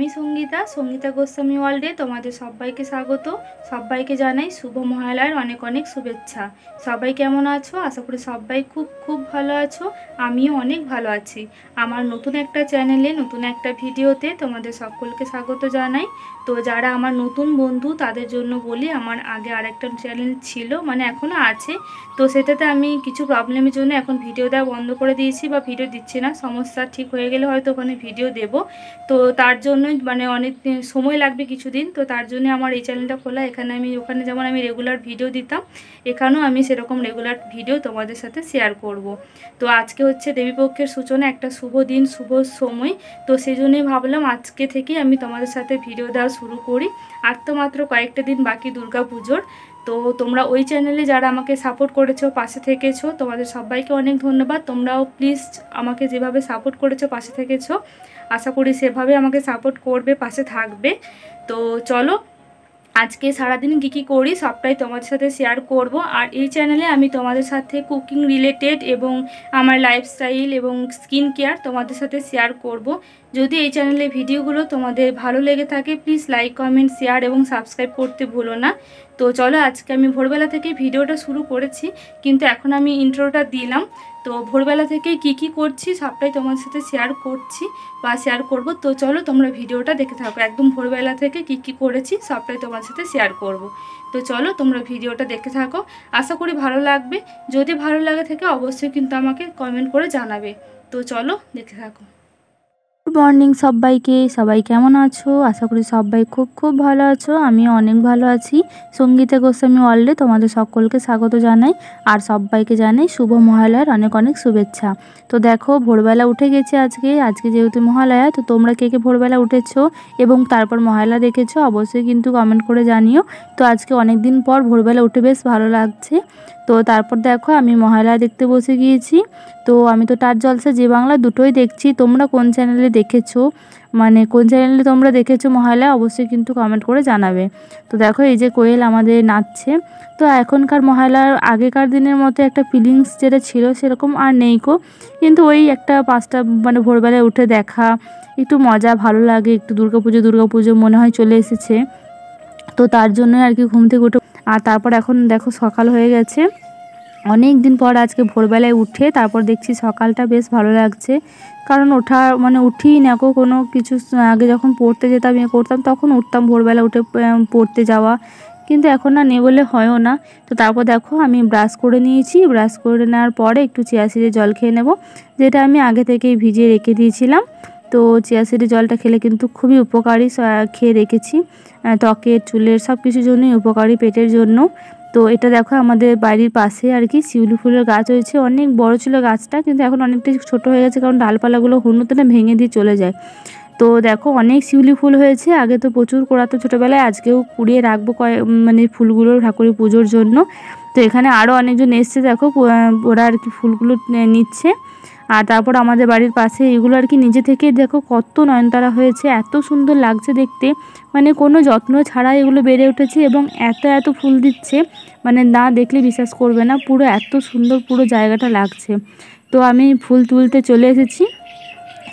আমি সঙ্গীতা গোস্বামী ওয়ার্ল্ডে তোমাদের সবাইকে স্বাগত। সবাইকে জানাই শুভ মহালয়ার অনেক অনেক শুভেচ্ছা। সবাই কেমন আছো? আশা করি সবাই খুব খুব ভালো আছো। আমিও অনেক ভালো আছি। আমার নতুন একটা চ্যানেলে নতুন একটা ভিডিওতে তোমাদের সকলকে স্বাগত জানাই। তো যারা আমার নতুন বন্ধু তাদের জন্য বলি, আমার আগে আরেকটা চ্যানেল ছিল, মানে এখনও আছে। তো সেটাতে আমি কিছু প্রবলেমের জন্য এখন ভিডিও দেওয়া বন্ধ করে দিয়েছি বা ভিডিও দিচ্ছি না। সমস্যা ঠিক হয়ে গেলে হয়তো ওখানে ভিডিও দেব। তো তার জন্যই মানে অনেক সময় লাগবে কিছুদিন। তো তার জন্য আমার এই চ্যানেলটা খোলা। ওখানে যেমন আমি রেগুলার ভিডিও দিতাম, এখানেও আমি সেরকম রেগুলার ভিডিও তোমাদের সাথে শেয়ার করব। তো আজকে হচ্ছে দেবীপক্ষের সূচনা, একটা শুভ দিন, শুভ সময়। তো সেই জন্যই ভাবলাম আজকে থেকে আমি তোমাদের সাথে ভিডিও দেওয়া শুরু করি। আর তো মাত্র কয়েকটা দিন বাকি দুর্গা পুজোর। তো তোমরা ওই চ্যানেলে যারা আমাকে সাপোর্ট করেছো, পাশে থেকেছো, তোমাদের সবাইকে অনেক ধন্যবাদ। তোমরাও প্লিজ আমাকে যেভাবে সাপোর্ট করেছো, পাশে থেকেছো, আশা করি সেভাবে আমাকে সাপোর্ট করবে, পাশে থাকবে। তো চলো আজকে সারাদিন কী করি সবটাই তোমাদের সাথে শেয়ার করব। আর এই চ্যানেলে আমি তোমাদের সাথে কুকিং রিলেটেড এবং আমার লাইফস্টাইল এবং স্কিন কেয়ার তোমাদের সাথে শেয়ার করব। যদি এই চ্যানেলে ভিডিওগুলো তোমাদের ভালো লেগে থাকে, প্লিজ লাইক, কমেন্ট, শেয়ার এবং সাবস্ক্রাইব করতে ভুলো না। তো চলো আজকে আমি ভোরবেলা থেকে ভিডিওটা শুরু করেছি, কিন্তু এখন আমি ইন্ট্রোটা দিলাম। তো ভোরবেলা থেকে কি করছি সবটাই তোমাদের সাথে শেয়ার করছি বা শেয়ার করব। তো চলো তোমরা ভিডিওটা দেখে থাকো। একদম ভোরবেলা থেকে কি করেছি সবটাই তোমার সাথে শেয়ার করব। তো চলো তোমরা ভিডিওটা দেখে থাকো, আশা করি ভালো লাগবে। যদি ভালো লাগে থাকে অবশ্যই কিন্তু আমাকে কমেন্ট করে জানাবে। তো চলো দেখে থাকো। গুড মর্নিং সবাইকে। সবাই কেমন আছো? আশা করি সবাই খুব খুব ভালো আছো। আমি অনেক ভালো আছি। সঙ্গীতা গোস্বামী ওয়ার্ল্ডে তোমাদের সকলকে স্বাগত জানাই। আর সবাইকে জানাই শুভ মহালয়ার অনেক অনেক শুভেচ্ছা। তো দেখো ভোরবেলা উঠে গেছি আজকে যেহেতু মহালয়া। তো তোমরা কে ভোরবেলা উঠেছো এবং তারপর মহালয়া দেখেছো অবশ্যই কিন্তু কমেন্ট করে জানিও। তো আজকে অনেক দিন পর ভোরবেলা উঠে বেশ ভালো লাগছে। তো তারপর দেখো আমি মহালয়া দেখতে বসে গিয়েছি। তো আমি তো স্টার জলসা জি বাংলা দুটোই দেখছি। তোমরা কোন চ্যানেলে দেখেছো, মানে কোন চ্যানেলে তোমরা দেখেছো মহালয়া অবশ্যই কিন্তু কমেন্ট করে জানাবে। তো দেখো এই যে কোয়েল আমাদের নাচছে। তো এখনকার মহালয়ার আগেকার দিনের মতো একটা ফিলিংস যেটা ছিল সেরকম আর নেই কো। কিন্তু ওই একটা 5টা মানে ভোরবেলায় উঠে দেখা একটু মজা, ভালো লাগে। একটু দুর্গাপুজো মনে হয় চলে এসেছে। তো তার জন্য আর কি ঘুম থেকে উঠে, আর তারপর এখন দেখো সকাল হয়ে গেছে। অনেক দিন পর আজকে ভোরবেলায় উঠে তারপর দেখছি সকালটা বেশ ভালো লাগছে। কারণ উঠি না কোনো কিছু। আগে যখন পড়তে যেতাম করতাম তখন উঠতাম ভোরবেলা উঠে পড়তে যাওয়া, কিন্তু এখন না নেই বলে হয়ও না। তো তারপর দেখো আমি ব্রাশ করে নিয়েছি। ব্রাশ করে নেওয়ার পরে একটু চিয়া সিডের জল খেয়ে নেব, যেটা আমি আগে থেকেই ভিজিয়ে রেখে দিয়েছিলাম। তো চিয়া সিডের জলটা খেলে কিন্তু খুবই উপকারী, খেয়ে রেখেছি। ত্বকের, চুলের সব কিছুর জন্যই উপকারী, পেটের জন্য। তো এটা দেখো আমাদের বাড়ির পাশে আর কি শিউলি ফুলের গাছ হয়েছে। অনেক বড় ছিল গাছটা, কিন্তু এখন অনেকটাই ছোট হয়ে গেছে, কারণ ডালপালাগুলো হনুতে না ভেঙে দিয়ে চলে যায়। তো দেখো অনেক শিউলি ফুল হয়েছে। আগে তো প্রচুর কোড়াতো ছোটোবেলায়, আজকেও কুড়িয়ে রাখবো মানে ফুলগুলো ঠাকুরের পুজোর জন্য। তো এখানে আরও অনেকজন এসছে, দেখো ওরা আর কি ফুলগুলো নিচ্ছে। আর তারপর আমাদের বাড়ির পাশে এগুলো আর কি নিজে থেকে দেখো কত নয়নতারা হয়েছে, এত সুন্দর লাগছে দেখতে। মানে কোনো যত্ন ছাড়া এগুলো বেড়ে উঠেছে এবং এত ফুল দিচ্ছে, মানে না দেখলে বিশ্বাস করবে না, পুরো এত সুন্দর পুরো জায়গাটা লাগছে। তো আমি ফুল তুলতে চলে এসেছি।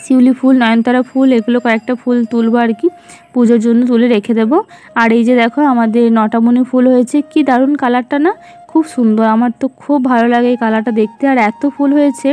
শিউলি ফুল, নয়নতারা ফুল, এগুলো কয়েকটা ফুল তুলবো আর কি, পুজোর জন্য তুলে রেখে দেবো। আর এই যে দেখো আমাদের নটামণি ফুল হয়েছে, কি দারুণ কালারটা না, খুব সুন্দর। আমার তো খুব ভালো লাগে এই কালারটা দেখতে। আর এত ফুল হয়েছে,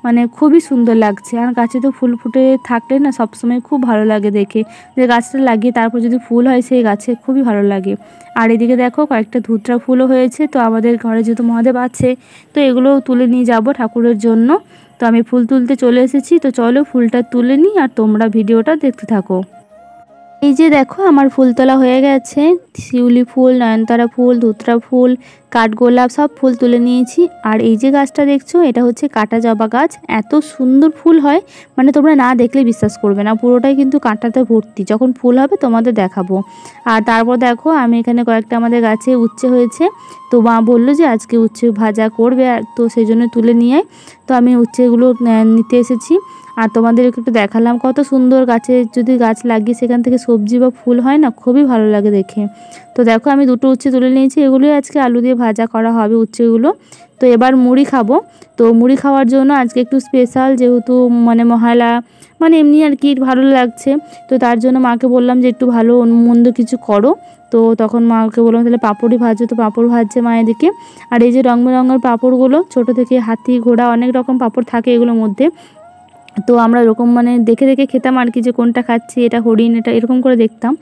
মানে খুবই সুন্দর লাগছে। আর গাছে তো ফুল ফুটে থাকলে না সবসময় খুব ভালো লাগে দেখে, যে গাছটা লাগিয়ে তারপর যদি ফুল হয় সেই গাছে খুবই ভালো লাগে। আর এদিকে দেখো কয়েকটা ধুতরা ফুলও হয়েছে। তো আমাদের ঘরে যেহেতু মহাদেব আছে, তো এগুলোও তুলে নিয়ে যাব ঠাকুরের জন্য। তো আমি ফুল তুলতে চলে এসেছি। তো চলো ফুলটা তুলে নিই আর তোমরা ভিডিওটা দেখতে থাকো। এই যে দেখো আমার ফুল তোলা হয়ে গেছে। শিউলি ফুল, নয়নতারা ফুল, ধুতরা ফুল, কাঠগোলাপ সব ফুল তুলে নিয়েছি। আর এই যে গাছটা দেখছো এটা হচ্ছে কাঁটা জবা গাছ। এত সুন্দর ফুল হয়, মানে তোমরা না দেখলে বিশ্বাস করবে না, পুরোটাই কিন্তু কাঁটাতে ভর্তি। যখন ফুল হবে তোমাদের দেখাবো। আর তারপর দেখো আমি এখানে কয়েকটা আমাদের গাছে উচ্ছে হয়েছে। তো মা বললো যে আজকে উচ্ছে ভাজা করবে, আর তো সেই জন্য তুলে নিয়ে তো আমি উচ্ছেগুলো নিতে এসেছি। আর তোমাদের একটু দেখালাম কত সুন্দর গাছে যদি গাছ লাগিয়ে সেখান থেকে সবজি বা ফুল হয় না, খুবই ভালো লাগে দেখে। তো দেখো আমি দুটো উচ্ছে তুলে নিয়েছি, এগুলোই আজকে আলু দিয়ে ভাজা করা হবে উচ্ছেগুলো। তো এবার মুড়ি খাবো। তো মুড়ি খাওয়ার জন্য আজকে একটু স্পেশাল, যেহেতু মানে মহালয়া, মানে এমনি আর কি ভালো লাগছে। তো তার জন্য মাকে বললাম যে একটু ভালো মন্দ কিছু করো। তো তখন মাকে বললাম তাহলে পাঁপড়ই ভাজো, তো পাঁপড় ভাজছে মা এদিকে। আর এই যে রং বেরঙের পাঁপড়গুলো, ছোটো থেকে হাতি ঘোড়া অনেক রকম পাঁপড় থাকে এগুলোর মধ্যে। তো আমরা এরকম মানে দেখে দেখে খেতাম আর কি, যে কোনটা খাচ্ছি, এটা হরিণ, এটা এরকম করে দেখতাম।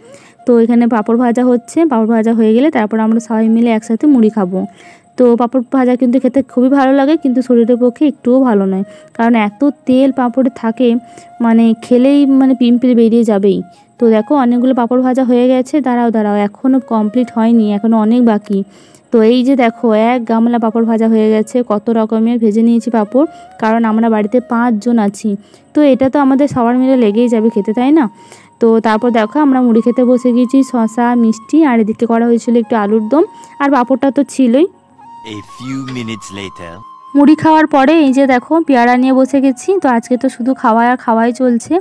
তো এখানে পাঁপড় ভাজা হচ্ছে, পাঁপড় ভাজা হয়ে গেলে তারপর আমরা সবাই মিলে একসাথে মুড়ি খাবো। তো পাঁপড় ভাজা কিন্তু খেতে খুবই ভালো লাগে, কিন্তু শরীরের পক্ষে একটুও ভালো নয়, কারণ এত তেল পাঁপড়ে থাকে, মানে খেলেই মানে পিম্পল বেরিয়ে যাবেই। তো দেখো অনেকগুলো পাঁপড় ভাজা হয়ে গেছে, দাঁড়াও দাঁড়াও এখনও কমপ্লিট হয়নি, এখনও অনেক বাকি। তো এই যে দেখো এক গামলা পাঁপড় ভাজা হয়ে গেছে, কত রকমের ভেজে নিয়েছি পাঁপড়, কারণ আমরা বাড়িতে 5 জন আছি। তো এটা তো আমাদের সবার মিলে লেগেই যাবে খেতে, তাই না? তো তারপর দেখো আমরা মুড়ি খেতে বসে গিয়েছি, শসা মিষ্টি, আর এদিকে করা হয়েছিল একটু আলুর দম, আর পাঁপড়টা তো ছিলই। A few minutes later. মুড়ি খাওয়ার পরে এই যে দেখো পেয়ারা নিয়ে বসে গেছি। তো আজকে তো শুধু খাওয়া আর খাওয়াই চলছে।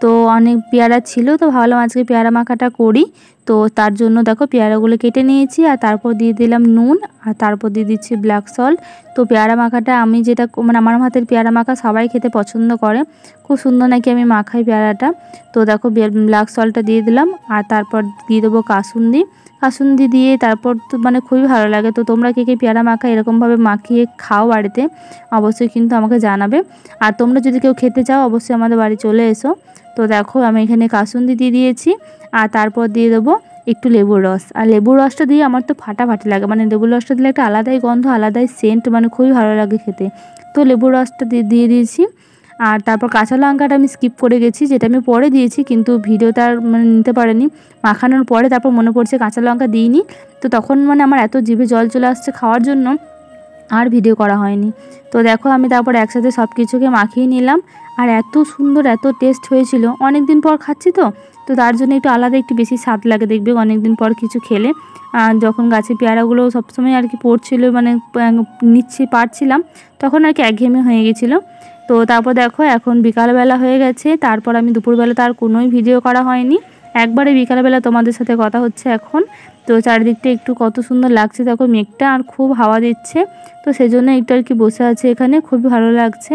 তো অনেক পেয়ারা ছিল, তো ভাবলাম আজকে পেয়ারা মাখাটা করি। তো তার জন্য দেখো পেয়ারাগুলো কেটে নিয়েছি, আর তারপর দিয়ে দিলাম নুন, আর তারপর দিয়ে দিচ্ছি ব্ল্যাক সল্ট। তো পেয়ারা মাখাটা আমি যেটা মানে আমার হাতের পেয়ারা মাখা সবাই খেতে পছন্দ করে, খুব সুন্দর নাকি আমি মাখাই পেয়ারাটা। তো দেখো ব্ল্যাক সল্টটা দিয়ে দিলাম, আর তারপর দিয়ে দেবো কাসুন্দি দিয়ে, তারপর তো মানে খুবই ভালো লাগে। তো তোমরা কে কে পেয়ারা মাখা এরকমভাবে মাখিয়ে খাও বাড়িতে, অবশ্যই কিন্তু আমাকে জানাবে। আর তোমরা যদি কেউ খেতে চাও অবশ্যই আমাদের বাড়ি চলে এসো। তো দেখো আমি এখানে কাসুন্দি দিয়ে দিয়েছি, আর তারপর দিয়ে দেবো একটু লেবুর রস। আর লেবুর রসটা দিয়ে আমার তো ফাটাফাটি লাগে, মানে লেবুর রসটা দিলে একটা আলাদাই গন্ধ, আলাদাই সেন্ট, মানে খুবই ভালো লাগে খেতে। তো লেবুর রসটা দিয়ে দিয়েছি। আর তারপর কাঁচা লঙ্কাটা আমি স্কিপ করে গেছি, যেটা আমি পরে দিয়েছি, কিন্তু ভিডিওটা মানে নিতে পারিনি। মাখানোর পরে তারপর মনে পড়ছে কাঁচা লঙ্কা দিইনি। তো তখন মানে আমার এত জিভে জল চলে আসছে খাওয়ার জন্য, আর ভিডিও করা হয়নি। তো দেখো আমি তারপর একসাথে সব কিছুকে মাখিয়ে নিলাম, আর এত সুন্দর এত টেস্ট হয়েছিল। অনেক দিন পর খাচ্ছি তো তার জন্য একটু আলাদা একটু বেশি স্বাদ লাগে দেখবে অনেক দিন পর কিছু খেলে। যখন গাছে পেয়ারাগুলো সবসময় আর কি পড়ছিল, মানে পারছিলাম, তখন আর কি একঘেয়েমি হয়ে গেছিলো। তো তারপর দেখো এখন বিকালবেলা হয়ে গেছে, তারপর আমি দুপুরবেলা তার কোনোই ভিডিও করা হয়নি, একবারে বিকালবেলা তোমাদের সাথে কথা হচ্ছে এখন। তো চারিদিকটা একটু কত সুন্দর লাগছে দেখো, মেঘটা আর খুব হাওয়া দিচ্ছে, তো সেজন্য একটু আর কি বসে আছে এখানে, খুবই ভালো লাগছে।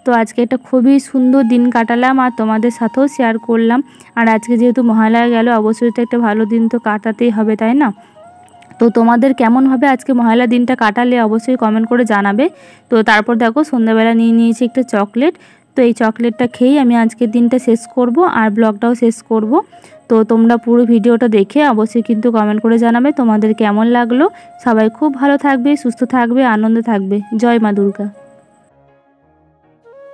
তো আজকে একটা খুবই সুন্দর দিন কাটালাম, আর তোমাদের সাথেও শেয়ার করলাম। আর আজকে যেহেতু মহালয়া গেল, অবশ্যই তো একটা ভালো দিন তো কাটাতেই হবে, তাই না? তো তোমাদের কেমন হবে আজকে মহালয়া দিনটা কাটালে অবশ্যই কমেন্ট করে জানাবে। তো তারপর দেখো সন্ধ্যাবেলা নিয়ে নিয়েছি একটা চকলেট। তো এই চকলেটটা খেয়েই আমি আজকের দিনটা শেষ করব, আর ব্লগটাও শেষ করব। তো তোমরা পুরো ভিডিওটা দেখে অবশ্যই কিন্তু কমেন্ট করে জানাবে তোমাদের কেমন লাগলো। সবাই খুব ভালো থাকবে, সুস্থ থাকবে, আনন্দে থাকবে। জয় মা দুর্গা।